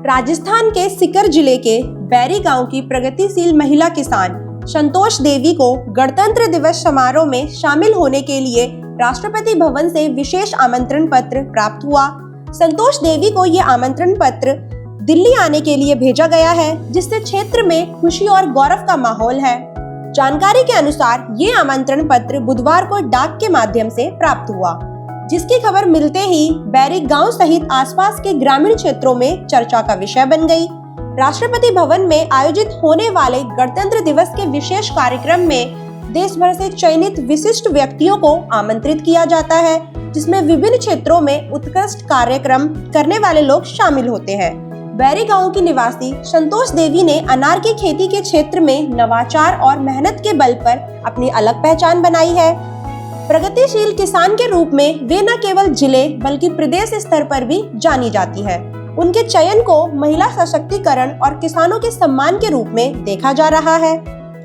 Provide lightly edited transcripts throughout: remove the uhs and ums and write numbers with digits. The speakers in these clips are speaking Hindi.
राजस्थान के सीकर जिले के बैरी गांव की प्रगतिशील महिला किसान संतोष देवी को गणतंत्र दिवस समारोह में शामिल होने के लिए राष्ट्रपति भवन से विशेष आमंत्रण पत्र प्राप्त हुआ। संतोष देवी को ये आमंत्रण पत्र दिल्ली आने के लिए भेजा गया है, जिससे क्षेत्र में खुशी और गौरव का माहौल है। जानकारी के अनुसार ये आमंत्रण पत्र बुधवार को डाक के माध्यम से प्राप्त हुआ, जिसकी खबर मिलते ही बैरी गांव सहित आसपास के ग्रामीण क्षेत्रों में चर्चा का विषय बन गई। राष्ट्रपति भवन में आयोजित होने वाले गणतंत्र दिवस के विशेष कार्यक्रम में देश भर से चयनित विशिष्ट व्यक्तियों को आमंत्रित किया जाता है, जिसमें विभिन्न क्षेत्रों में उत्कृष्ट कार्यक्रम करने वाले लोग शामिल होते हैं। बैरी गांव की निवासी संतोष देवी ने अनार की खेती के क्षेत्र में नवाचार और मेहनत के बल पर अपनी अलग पहचान बनाई है। प्रगतिशील किसान के रूप में वे न केवल जिले बल्कि प्रदेश स्तर पर भी जानी जाती है। उनके चयन को महिला सशक्तिकरण और किसानों के सम्मान के रूप में देखा जा रहा है।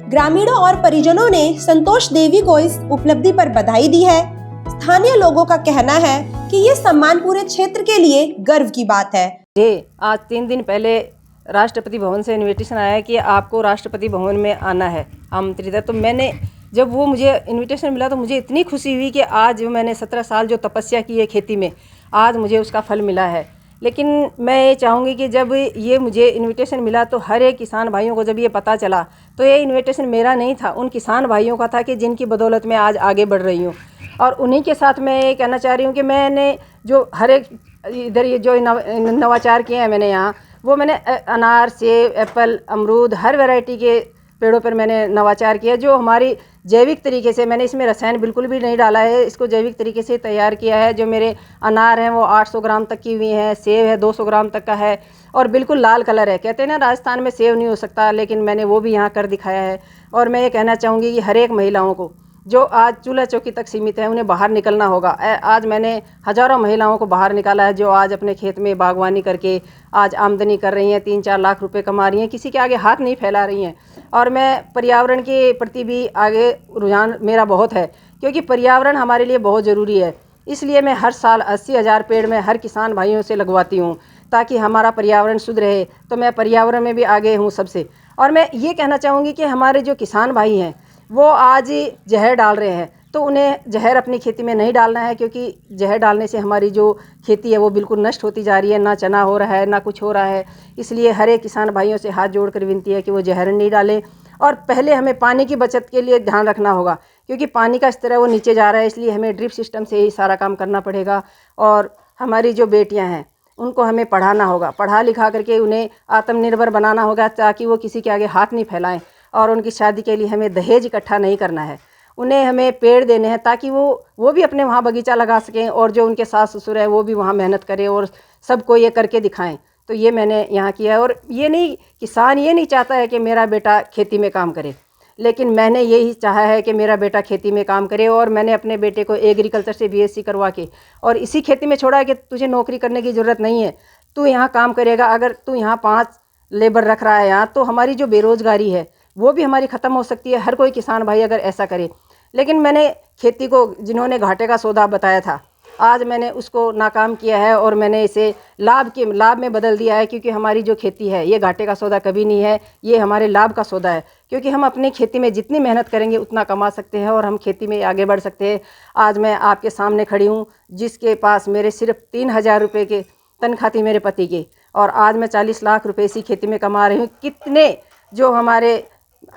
ग्रामीणों और परिजनों ने संतोष देवी को इस उपलब्धि पर बधाई दी है। स्थानीय लोगों का कहना है कि ये सम्मान पूरे क्षेत्र के लिए गर्व की बात है। जी, आज 3 दिन पहले राष्ट्रपति भवन से इनविटेशन आया कि आपको राष्ट्रपति भवन में आना है, आमंत्रित है। तो मैंने जब वो मुझे इनविटेशन मिला तो मुझे इतनी खुशी हुई कि आज मैंने 17 साल जो तपस्या की है खेती में, आज मुझे उसका फल मिला है। लेकिन मैं ये चाहूँगी कि जब ये मुझे इनविटेशन मिला तो हर एक किसान भाइयों को जब ये पता चला तो ये इनविटेशन मेरा नहीं था, उन किसान भाइयों का था कि जिनकी बदौलत मैं आज आगे बढ़ रही हूँ। और उन्हीं के साथ मैं ये कहना चाह रही हूँ कि मैंने जो हर एक इधर ये जो नवाचार किए हैं मैंने यहाँ, वो मैंने अनार, सेब, एप्पल, अमरूद हर वैरायटी के पेड़ों पर मैंने नवाचार किया, जो हमारी जैविक तरीके से, मैंने इसमें रसायन बिल्कुल भी नहीं डाला है, इसको जैविक तरीके से तैयार किया है। जो मेरे अनार हैं वो 800 ग्राम तक की हुई हैं, सेब है 200 ग्राम तक का है और बिल्कुल लाल कलर है। कहते हैं ना राजस्थान में सेब नहीं हो सकता, लेकिन मैंने वो भी यहाँ कर दिखाया है। और मैं ये कहना चाहूँगी कि हर एक महिलाओं को जो आज चूल्हा चौकी तक सीमित है, उन्हें बाहर निकलना होगा। आज मैंने हज़ारों महिलाओं को बाहर निकाला है, जो आज अपने खेत में बागवानी करके आज आमदनी कर रही हैं, 3-4 लाख रुपए कमा रही हैं, किसी के आगे हाथ नहीं फैला रही हैं। और मैं पर्यावरण के प्रति भी आगे रुझान मेरा बहुत है, क्योंकि पर्यावरण हमारे लिए बहुत ज़रूरी है। इसलिए मैं हर साल 80,000 पेड़ मैं हर किसान भाइयों से लगवाती हूँ, ताकि हमारा पर्यावरण शुद्ध रहे। तो मैं पर्यावरण में भी आगे हूँ सबसे। और मैं ये कहना चाहूँगी कि हमारे जो किसान भाई हैं वो आज जहर डाल रहे हैं, तो उन्हें जहर अपनी खेती में नहीं डालना है, क्योंकि जहर डालने से हमारी जो खेती है वो बिल्कुल नष्ट होती जा रही है, ना चना हो रहा है ना कुछ हो रहा है। इसलिए हर एक किसान भाइयों से हाथ जोड़कर विनती है कि वो जहर नहीं डालें। और पहले हमें पानी की बचत के लिए ध्यान रखना होगा, क्योंकि पानी का स्तर है वो नीचे जा रहा है, इसलिए हमें ड्रिप सिस्टम से ही सारा काम करना पड़ेगा। और हमारी जो बेटियाँ हैं उनको हमें पढ़ाना होगा, पढ़ा लिखा करके उन्हें आत्मनिर्भर बनाना होगा, ताकि वो किसी के आगे हाथ नहीं फैलाएं। और उनकी शादी के लिए हमें दहेज इकट्ठा नहीं करना है, उन्हें हमें पेड़ देने हैं ताकि वो भी अपने वहाँ बगीचा लगा सकें, और जो उनके सास ससुर है वो भी वहाँ मेहनत करें और सबको ये करके दिखाएं। तो ये मैंने यहाँ किया है। और ये नहीं, किसान ये नहीं चाहता है कि मेरा बेटा खेती में काम करे, लेकिन मैंने यही चाहा है कि मेरा बेटा खेती में काम करे। और मैंने अपने बेटे को एग्रीकल्चर से BSc करवा के और इसी खेती में छोड़ा है कि तुझे नौकरी करने की ज़रूरत नहीं है, तू यहाँ काम करेगा। अगर तू यहाँ 5 लेबर रख रहा है यहाँ, तो हमारी जो बेरोज़गारी है वो भी हमारी ख़त्म हो सकती है, हर कोई किसान भाई अगर ऐसा करे। लेकिन मैंने खेती को जिन्होंने घाटे का सौदा बताया था, आज मैंने उसको नाकाम किया है और मैंने इसे लाभ में बदल दिया है, क्योंकि हमारी जो खेती है ये घाटे का सौदा कभी नहीं है, ये हमारे लाभ का सौदा है। क्योंकि हम अपनी खेती में जितनी मेहनत करेंगे उतना कमा सकते हैं और हम खेती में आगे बढ़ सकते हैं। आज मैं आपके सामने खड़ी हूँ, जिसके पास मेरे सिर्फ 3,000 रुपये के तनख्वाह थी मेरे पति की, और आज मैं 40 लाख रुपये इसी खेती में कमा रही हूँ। कितने जो हमारे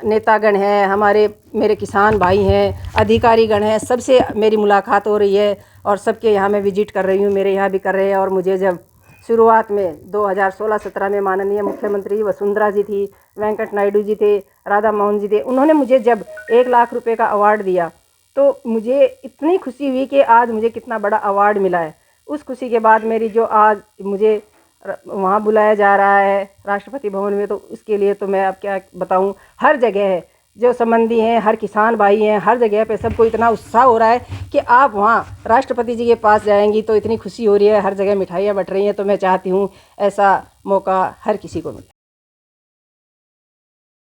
नेतागण हैं, मेरे किसान भाई हैं, अधिकारीगण हैं, सबसे मेरी मुलाकात हो रही है और सबके यहाँ मैं विजिट कर रही हूँ, मेरे यहाँ भी कर रहे हैं। और मुझे जब शुरुआत में 2016-17 में माननीय मुख्यमंत्री वसुंधरा जी थी, वेंकट नायडू जी थे, राधा मोहन जी थे, उन्होंने मुझे जब 1 लाख रुपए का अवार्ड दिया तो मुझे इतनी खुशी हुई कि आज मुझे कितना बड़ा अवार्ड मिला है। उस खुशी के बाद मेरी जो आज मुझे वहाँ बुलाया जा रहा है राष्ट्रपति भवन में, तो उसके लिए तो मैं अब क्या बताऊँ, हर जगह है, जो संबंधी हैं, हर किसान भाई हैं, हर जगह पे सबको इतना उत्साह हो रहा है कि आप वहाँ राष्ट्रपति जी के पास जाएंगी तो इतनी खुशी हो रही है, हर जगह मिठाइयाँ बट रही हैं। तो मैं चाहती हूँ ऐसा मौका हर किसी को मिले।